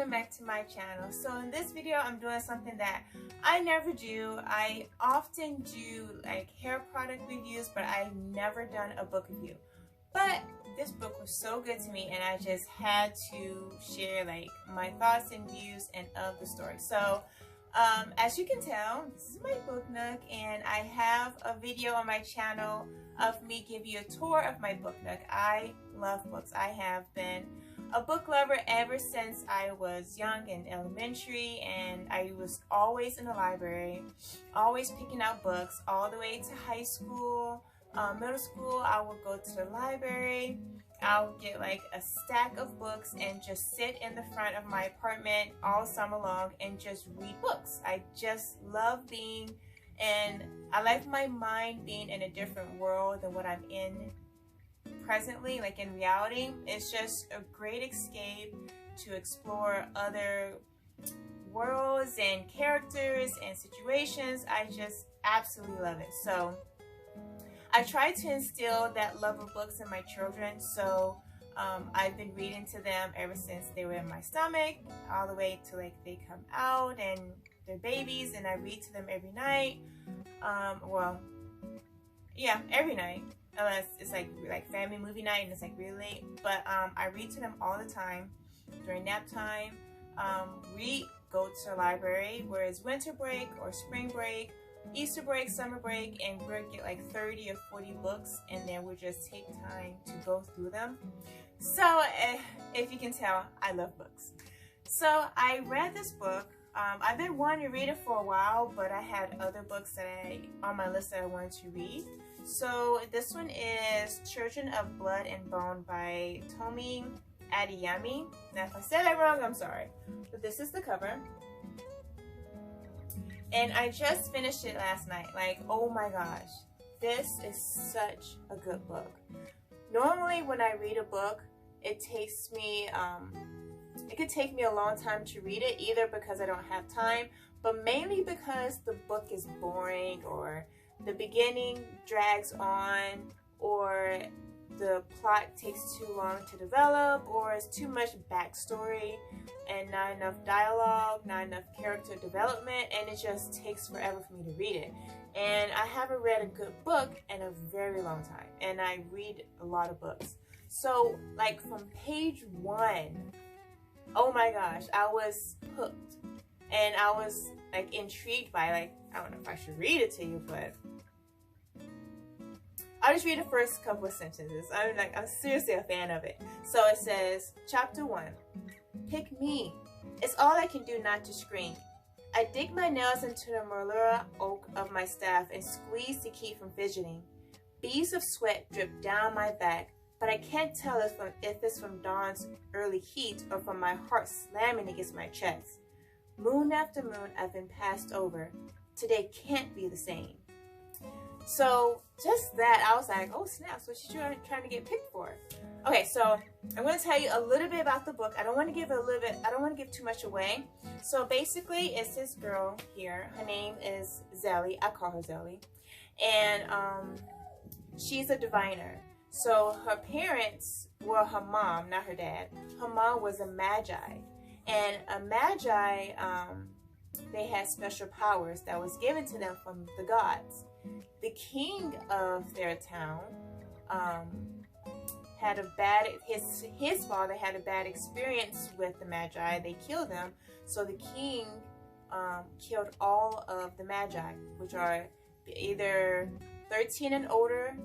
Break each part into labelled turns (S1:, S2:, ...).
S1: welcome back to my channel. So in this video I'm doing something that I never do. I often do like hair product reviews, but I've never done a book review. But this book was so good to me and I just had to share like my thoughts and views and of the story. So as you can tell, this is my book nook, and I have a video on my channel of me giving you a tour of my book nook. I love books. I have been a book lover ever since I was young in elementary, and I was always in the library, always picking out books all the way to high school. Middle school, I would go to the library. I'll get like a stack of books and just sit in the front of my apartment all summer long and just read books. I just love being I like my mind being in a different world than what I'm in presently, like in reality. It's just a great escape to explore other worlds and characters and situations. I just absolutely love it. So I try to instill that love of books in my children, so I've been reading to them ever since they were in my stomach, all the way to like they come out and they're babies, and I read to them every night. Well, yeah, every night, unless it's like family movie night and it's like really late. But I read to them all the time during nap time. Go to the library, where it's winter break or spring break, Easter break, summer break, and we'll get like 30 or 40 books, and then we'll just take time to go through them. So if you can tell, I love books. So I read this book. I've been wanting to read it for a while, but I had other books that on my list that I wanted to read. So this one is Children of Blood and Bone by Tomi Adeyemi. Now if I said that wrong, I'm sorry. But this is the cover. And I just finished it last night. Like, oh my gosh, this is such a good book. Normally when I read a book, it takes me, it could take me a long time to read it, either because I don't have time, but mainly because the book is boring, or the beginning drags on, or the plot takes too long to develop, or it's too much backstory and not enough dialogue, not enough character development, and it just takes forever for me to read it. And I haven't read a good book in a very long time, and I read a lot of books. So like from page 1, oh my gosh, I was hooked, and I was like intrigued by, like, I don't know if I should read it to you, but I'll just read the first couple of sentences. I'm seriously a fan of it. So it says, Chapter 1, Pick me. It's all I can do not to scream. I dig my nails into the molar oak of my staff and squeeze to keep from fidgeting. Beads of sweat drip down my back, but I can't tell if it's from dawn's early heat or from my heart slamming against my chest. Moon after moon I've been passed over. Today can't be the same. So just that, I was like, oh snaps, what you trying to get picked for? Okay, so I'm going to tell you a little bit about the book. I don't want to give too much away. So basically, it's this girl here. Her name is Zelly. I call her Zelly. And she's a diviner. So her parents, well, her mom, not her dad, her mom was a magi. And a magi, they had special powers that was given to them from the gods. The king of their town had his father had a bad experience with the magi. They killed them, so the king killed all of the magi, which are either 13 and older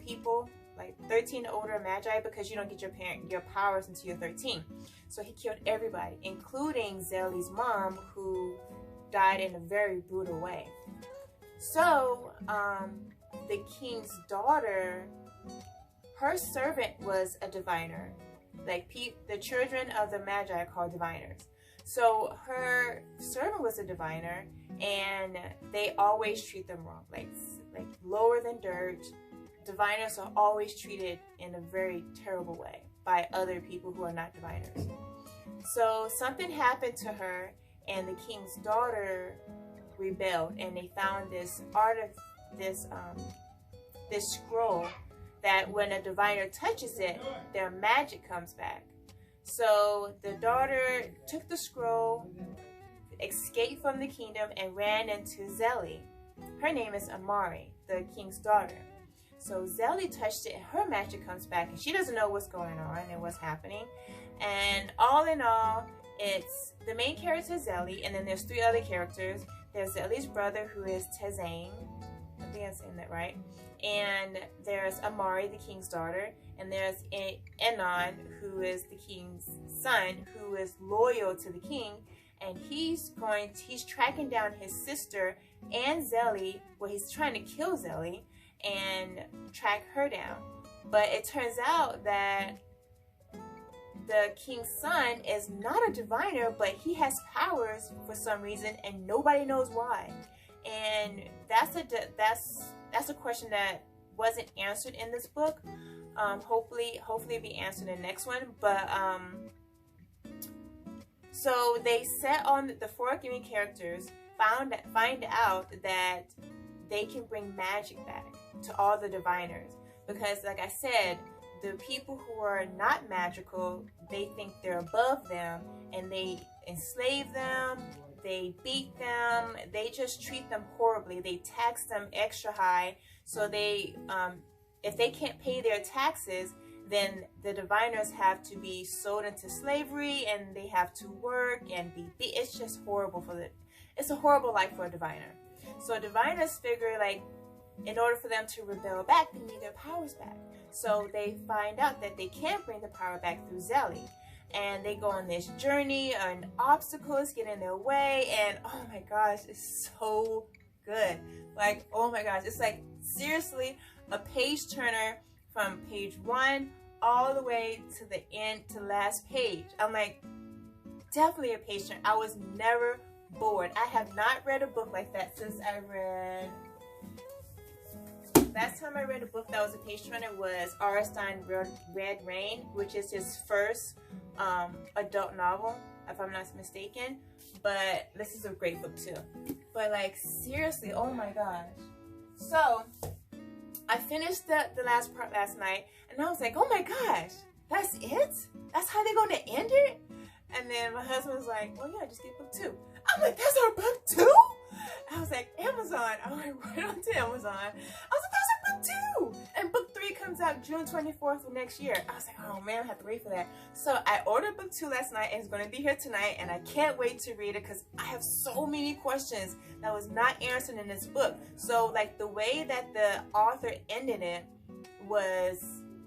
S1: people, like 13 and older magi, because you don't get your powers until you're 13. So he killed everybody, including Zelly's mom, who died in a very brutal way. So, the king's daughter, her servant was a diviner. Like, the children of the Magi are called diviners. So, her servant was a diviner, and they always treat them wrong. Like lower than dirt. Diviners are always treated in a very terrible way by other people who are not diviners. So, something happened to her, and the king's daughter rebelled, and they found this scroll that when a diviner touches it, their magic comes back. So the daughter took the scroll, escaped from the kingdom, and ran into Zelly. Her name is Amari, the king's daughter. So Zelly touched it and her magic comes back and she doesn't know what's going on and what's happening. And all in all, it's the main character Zelly, and then there's 3 other characters. There's Zelly's brother, who is Tezane. I think I'm saying that right. And there's Amari, the king's daughter. And there's Enon, who is the king's son, who is loyal to the king. And he's tracking down his sister and Zelly. Well, he's trying to kill Zelly and track her down. But it turns out that the king's son is not a diviner, but he has powers for some reason, and nobody knows why. And that's a question that wasn't answered in this book. Hopefully it'll be answered in the next one. But so they set on the 4 main characters find out that they can bring magic back to all the diviners, because like I said, the people who are not magical, they think they're above them, and they enslave them, they beat them, they just treat them horribly, they tax them extra high. So they if they can't pay their taxes, then the diviners have to be sold into slavery, and they have to work and be beat. It's just horrible it's a horrible life for a diviner. So diviners figure, like, in order for them to rebel back, they need their powers back. So they find out that they can't bring the power back through Zelly. And they go on this journey, and obstacles get in their way, and oh my gosh, it's so good. Like, oh my gosh, it's like seriously a page turner from page 1 all the way to the end, to last page. I'm like, definitely a page turner. I was never bored. I have not read a book like that since I read... Last time I read a book that was a page turner was R. Stein Red Rain, which is his first adult novel, if I'm not mistaken. But this is a great book too. But like, seriously, oh my gosh. So I finished the last part last night, and I was like, oh my gosh, that's it? That's how they're going to end it? And then my husband was like, well, yeah, just get book 2. I'm like, that's our book 2? I was like, Amazon. I went right onto Amazon. I was like, that's our book 2. And book 3 comes out June 24th of next year. I was like, oh man, I have to wait for that. So I ordered book 2 last night, and it's going to be here tonight, and I can't wait to read it because I have so many questions that was not answered in this book. So like the way that the author ended it was,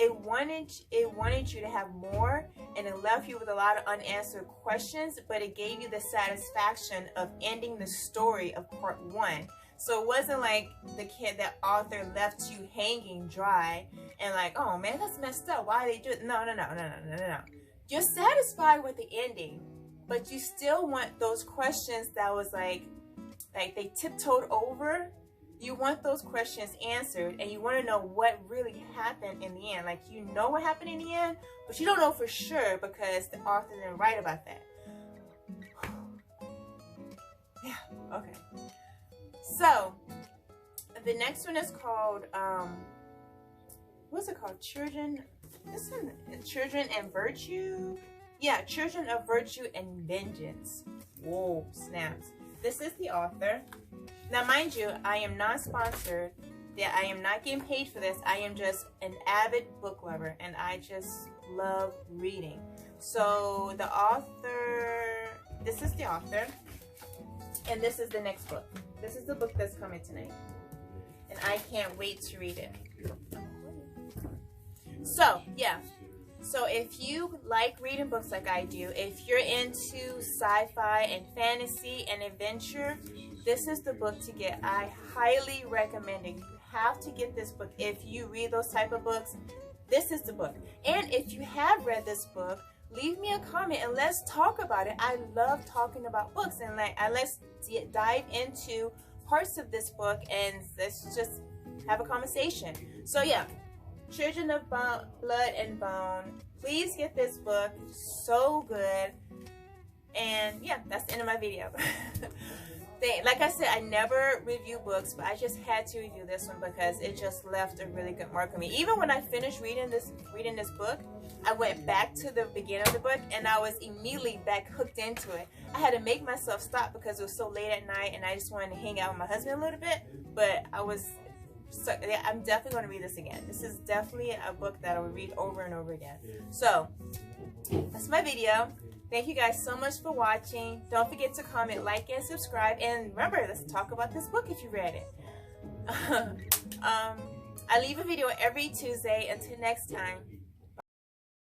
S1: it wanted you to have more, and it left you with a lot of unanswered questions, but it gave you the satisfaction of ending the story of part 1. So it wasn't like that author left you hanging dry and like, oh man, that's messed up. Why they do it? No. You're satisfied with the ending, but you still want those questions that was like they tiptoed over. You want those questions answered, and you want to know what really happened in the end. Like, you know what happened in the end, but you don't know for sure because the author didn't write about that. Yeah, okay. So, the next one is called, what's it called? Children and Virtue? Yeah, Children of Virtue and Vengeance. Whoa, snaps. This is the author. Now, mind you, I am not sponsored. I am not getting paid for this. I am just an avid book lover, and I just love reading. So the author, this is the author, and this is the next book. This is the book that's coming tonight, and I can't wait to read it. So, yeah. So if you like reading books like I do, if you're into sci-fi and fantasy and adventure, this is the book to get. I highly recommend it. You have to get this book. If you read those type of books, this is the book. And if you have read this book, leave me a comment and let's talk about it. I love talking about books, and let's dive into parts of this book and let's just have a conversation. So yeah, Children of Blood and Bone. Please get this book. So good. And yeah, that's the end of my video. thing. Like I said, I never review books, but I just had to review this one because it just left a really good mark on me. Even when I finished reading this book, I went back to the beginning of the book and I was immediately back hooked into it. I had to make myself stop because it was so late at night and I just wanted to hang out with my husband a little bit. But yeah, I'm definitely going to read this again. This is definitely a book that I will read over and over again. So that's my video. Thank you guys so much for watching. Don't forget to comment, like, and subscribe. And remember, let's talk about this book if you read it. I leave a video every Tuesday. Until next time.